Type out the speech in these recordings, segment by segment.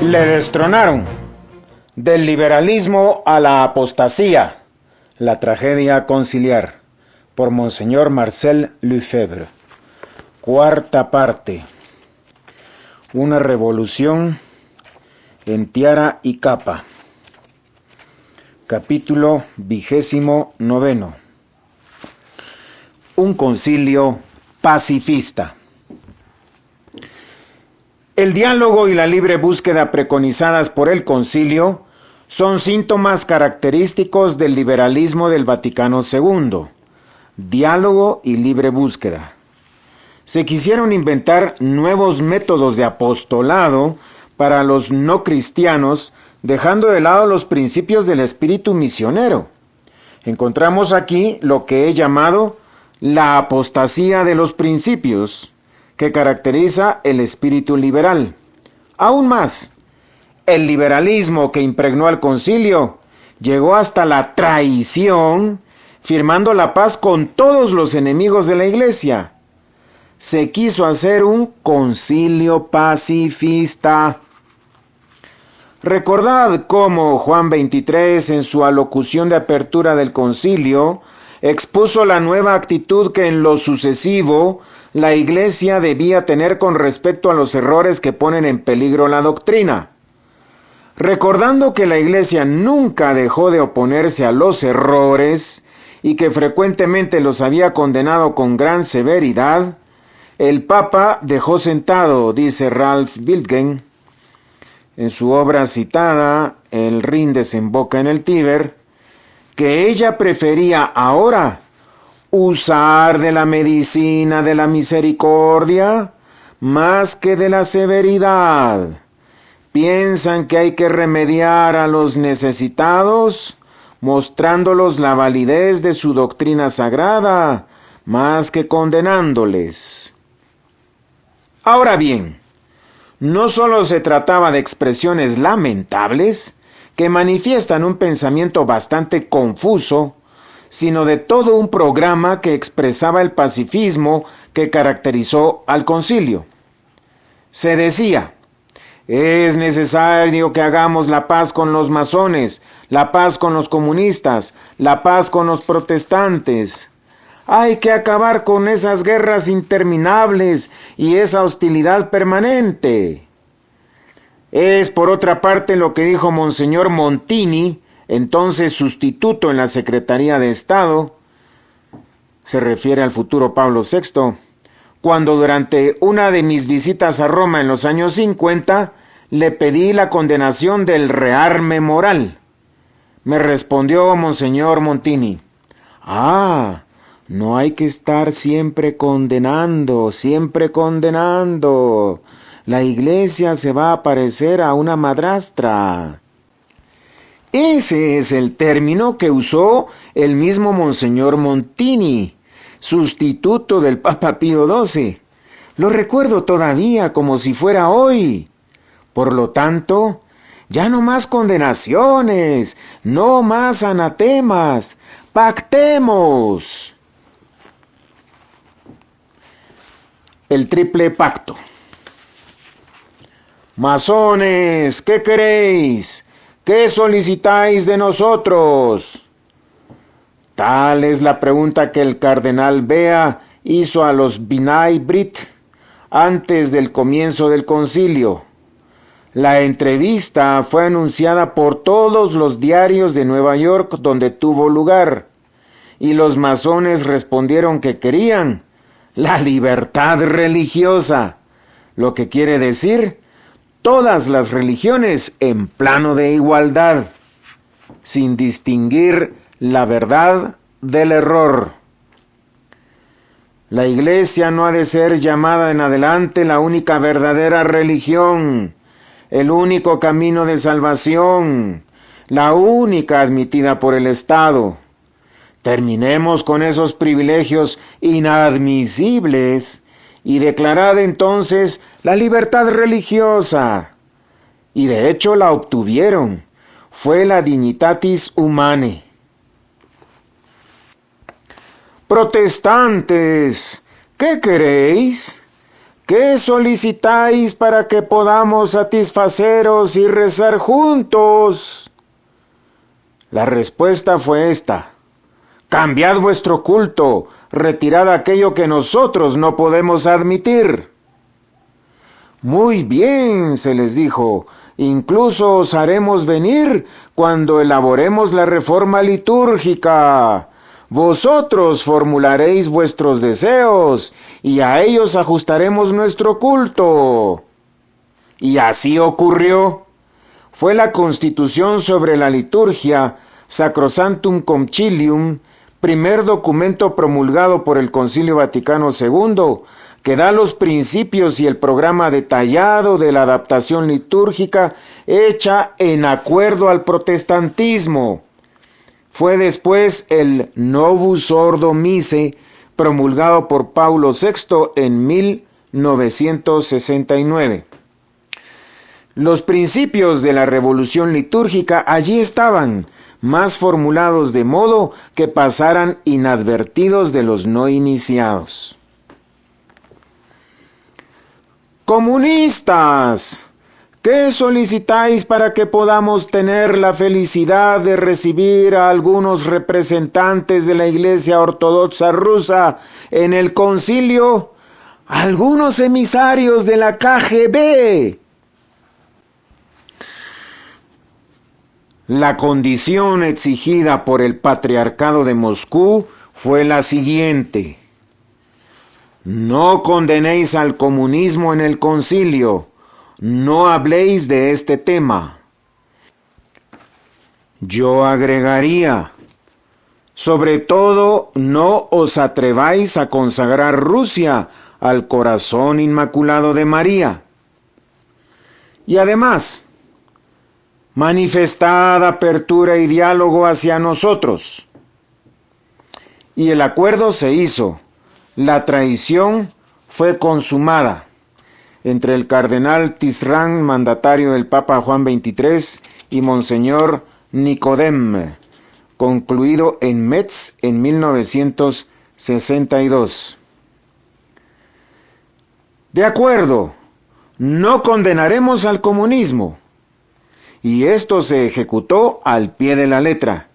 Le destronaron. Del liberalismo a la apostasía. La tragedia conciliar. Por Monseñor Marcel Lefebvre. Cuarta parte. Una revolución en tiara y capa. Capítulo 29. Un concilio pacifista. El diálogo y la libre búsqueda preconizadas por el concilio son síntomas característicos del liberalismo del Vaticano II. Diálogo y libre búsqueda. Se quisieron inventar nuevos métodos de apostolado para los no cristianos, dejando de lado los principios del espíritu misionero. Encontramos aquí lo que he llamado la apostasía de los principios, que caracteriza el espíritu liberal. Aún más, el liberalismo que impregnó al concilio llegó hasta la traición, firmando la paz con todos los enemigos de la Iglesia. Se quiso hacer un concilio pacifista. Recordad cómo Juan 23, en su alocución de apertura del concilio, expuso la nueva actitud que en lo sucesivo la Iglesia debía tener con respecto a los errores que ponen en peligro la doctrina. Recordando que la Iglesia nunca dejó de oponerse a los errores y que frecuentemente los había condenado con gran severidad, el Papa dejó sentado, dice Ralph Wiltgen, en su obra citada, El Rin desemboca en el Tíber, que ella prefería ahora usar de la medicina de la misericordia más que de la severidad. Piensan que hay que remediar a los necesitados, mostrándolos la validez de su doctrina sagrada, más que condenándoles. Ahora bien, no solo se trataba de expresiones lamentables, que manifiestan un pensamiento bastante confuso, sino de todo un programa que expresaba el pacifismo que caracterizó al concilio. Se decía: es necesario que hagamos la paz con los masones, la paz con los comunistas, la paz con los protestantes. Hay que acabar con esas guerras interminables y esa hostilidad permanente. Es por otra parte lo que dijo Monseñor Montini, entonces sustituto en la Secretaría de Estado, se refiere al futuro Pablo VI, cuando durante una de mis visitas a Roma en los años 50, le pedí la condenación del rearme moral. Me respondió Monseñor Montini: no hay que estar siempre condenando. La Iglesia se va a parecer a una madrastra. Ese es el término que usó el mismo Monseñor Montini, sustituto del Papa Pío XII. Lo recuerdo todavía como si fuera hoy. Por lo tanto, ya no más condenaciones, no más anatemas, pactemos. El triple pacto. Masones, ¿qué queréis? ¿Qué solicitáis de nosotros? Tal es la pregunta que el cardenal Bea hizo a los B'nai B'rith antes del comienzo del concilio. La entrevista fue anunciada por todos los diarios de Nueva York donde tuvo lugar, y los masones respondieron que querían la libertad religiosa, lo que quiere decir todas las religiones en plano de igualdad, sin distinguir la verdad del error. La Iglesia no ha de ser llamada en adelante la única verdadera religión, el único camino de salvación, la única admitida por el Estado. Terminemos con esos privilegios inadmisibles y declarad entonces la libertad religiosa. Y de hecho la obtuvieron. Fue la Dignitatis Humanae. Protestantes, ¿qué queréis? ¿qué solicitáis para que podamos satisfaceros y rezar juntos? La respuesta fue esta: cambiad vuestro culto, retirad aquello que nosotros no podemos admitir. Muy bien, se les dijo, incluso os haremos venir cuando elaboremos la reforma litúrgica. Vosotros formularéis vuestros deseos y a ellos ajustaremos nuestro culto. Y así ocurrió. Fue la Constitución sobre la liturgia, Sacrosanctum Concilium, primer documento promulgado por el Concilio Vaticano II, que da los principios y el programa detallado de la adaptación litúrgica hecha en acuerdo al protestantismo. Fue después el Novus Ordo Missae, promulgado por Paulo VI en 1969. Los principios de la revolución litúrgica allí estaban, más formulados de modo que pasaran inadvertidos de los no iniciados. ¡Comunistas! ¿Qué solicitáis para que podamos tener la felicidad de recibir a algunos representantes de la Iglesia Ortodoxa rusa en el concilio? ¡Algunos emisarios de la KGB! La condición exigida por el Patriarcado de Moscú fue la siguiente: no condenéis al comunismo en el concilio, no habléis de este tema. Yo agregaría: sobre todo, no os atreváis a consagrar Rusia al corazón inmaculado de María. Y además, manifestad apertura y diálogo hacia nosotros. Y el acuerdo se hizo. La traición fue consumada entre el cardenal Tisrán, mandatario del Papa Juan XXIII, y Monseñor Nicodem, concluido en Metz en 1962. De acuerdo, no condenaremos al comunismo. Y esto se ejecutó al pie de la letra.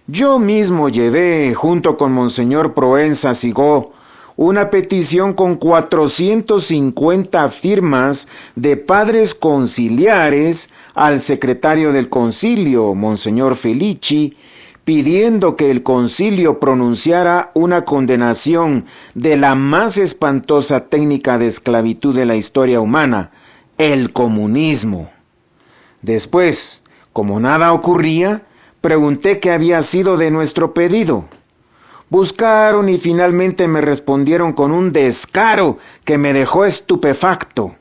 Yo mismo llevé, junto con Monseñor Proenza Sigó, una petición con 450 firmas de padres conciliares al secretario del concilio, Monseñor Felici, pidiendo que el concilio pronunciara una condenación de la más espantosa técnica de esclavitud de la historia humana, el comunismo. Después, como nada ocurría, pregunté qué había sido de nuestro pedido. Buscaron y finalmente me respondieron con un descaro que me dejó estupefacto.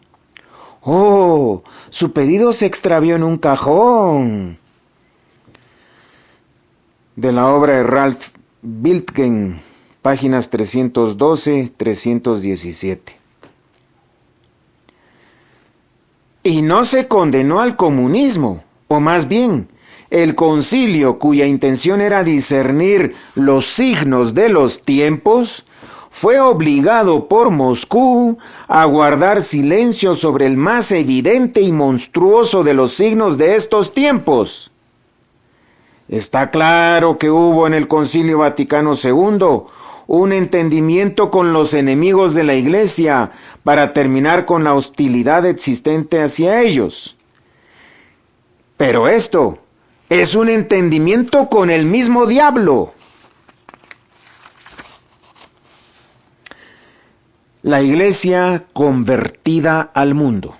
¡Oh! Su pedido se extravió en un cajón. De la obra de Ralph Biltgen, páginas 312-317. Y no se condenó al comunismo, o más bien, el concilio, cuya intención era discernir los signos de los tiempos, fue obligado por Moscú a guardar silencio sobre el más evidente y monstruoso de los signos de estos tiempos. Está claro que hubo en el Concilio Vaticano II un entendimiento con los enemigos de la Iglesia para terminar con la hostilidad existente hacia ellos. Pero esto es un entendimiento con el mismo diablo. La Iglesia convertida al mundo.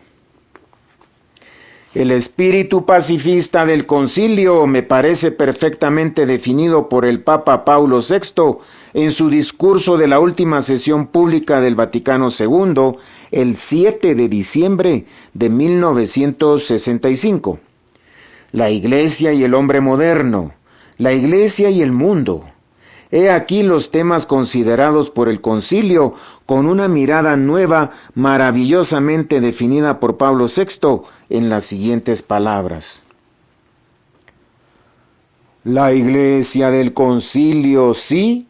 El espíritu pacifista del concilio me parece perfectamente definido por el Papa Paulo VI en su discurso de la última sesión pública del Vaticano II, el 7 de diciembre de 1965. La Iglesia y el hombre moderno, la Iglesia y el mundo. He aquí los temas considerados por el concilio con una mirada nueva, maravillosamente definida por Pablo VI en las siguientes palabras. La Iglesia del concilio se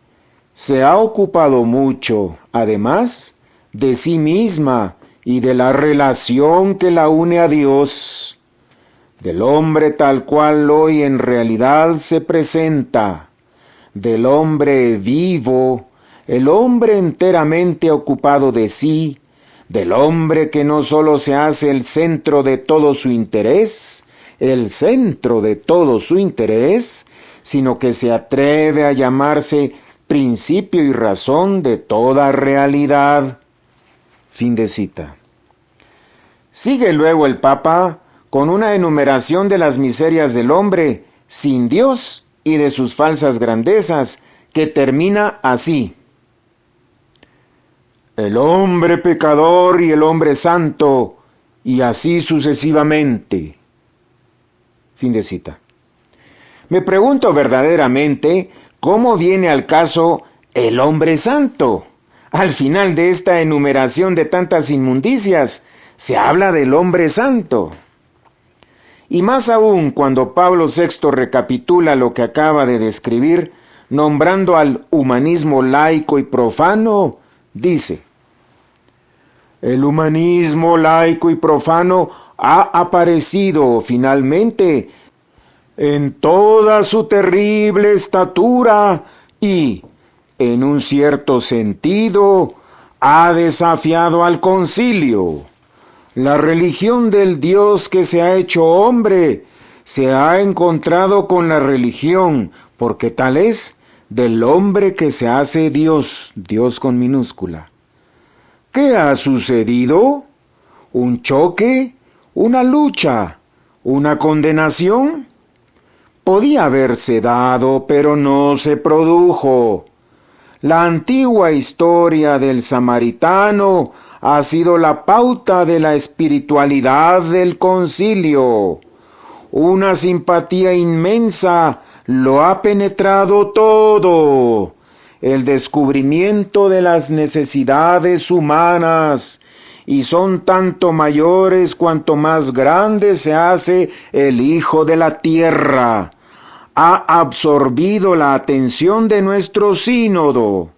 ha ocupado mucho, además, de sí misma y de la relación que la une a Dios, del hombre tal cual hoy en realidad se presenta, del hombre vivo, el hombre enteramente ocupado de sí, del hombre que no solo se hace el centro de todo su interés, sino que se atreve a llamarse principio y razón de toda realidad. Fin de cita. Sigue luego el Papa con una enumeración de las miserias del hombre sin Dios y de sus falsas grandezas, que termina así: el hombre pecador y el hombre santo, y así sucesivamente. Fin de cita. Me pregunto verdaderamente cómo viene al caso el hombre santo. Al final de esta enumeración de tantas inmundicias, se habla del hombre santo. Y más aún cuando Pablo VI recapitula lo que acaba de describir, nombrando al humanismo laico y profano, dice: el humanismo laico y profano ha aparecido finalmente en toda su terrible estatura y, en un cierto sentido, ha desafiado al concilio. La religión del Dios que se ha hecho hombre se ha encontrado con la religión, porque tal es, del hombre que se hace Dios, Dios con minúscula. ¿Qué ha sucedido? ¿Un choque? ¿Una lucha? ¿Una condenación? Podía haberse dado, pero no se produjo. La antigua historia del samaritano ha sido la pauta de la espiritualidad del concilio. Una simpatía inmensa lo ha penetrado todo. El descubrimiento de las necesidades humanas, y son tanto mayores cuanto más grande se hace el Hijo de la Tierra, ha absorbido la atención de nuestro sínodo.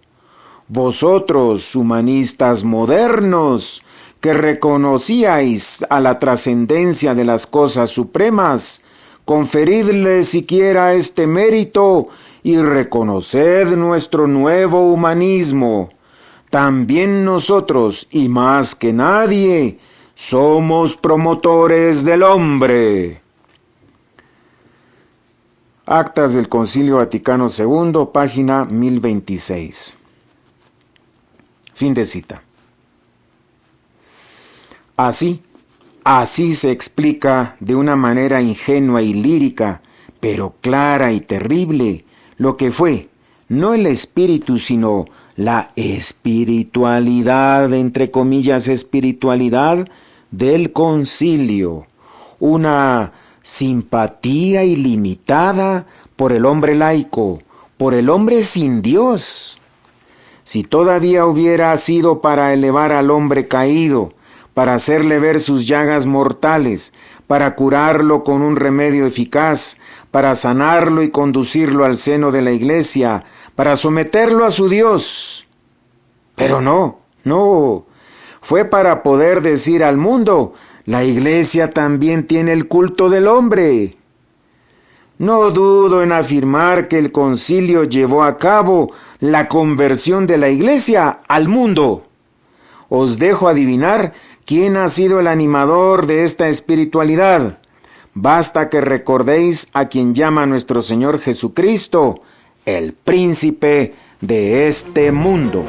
Vosotros, humanistas modernos, que reconocíais a la trascendencia de las cosas supremas, conferidle siquiera este mérito y reconoced nuestro nuevo humanismo. También nosotros, y más que nadie, somos promotores del hombre. Actas del Concilio Vaticano II, página 1026. Fin de cita. Así se explica de una manera ingenua y lírica, pero clara y terrible, lo que fue, no el espíritu, sino la espiritualidad, entre comillas, espiritualidad del concilio. Una simpatía ilimitada por el hombre laico, por el hombre sin Dios. Si todavía hubiera sido para elevar al hombre caído, para hacerle ver sus llagas mortales, para curarlo con un remedio eficaz, para sanarlo y conducirlo al seno de la iglesia, para someterlo a su Dios. Pero no, fue para poder decir al mundo: la iglesia también tiene el culto del hombre. No dudo en afirmar que el concilio llevó a cabo la conversión de la iglesia al mundo. Os dejo adivinar quién ha sido el animador de esta espiritualidad. Basta que recordéis a quien llama nuestro Señor Jesucristo, el príncipe de este mundo.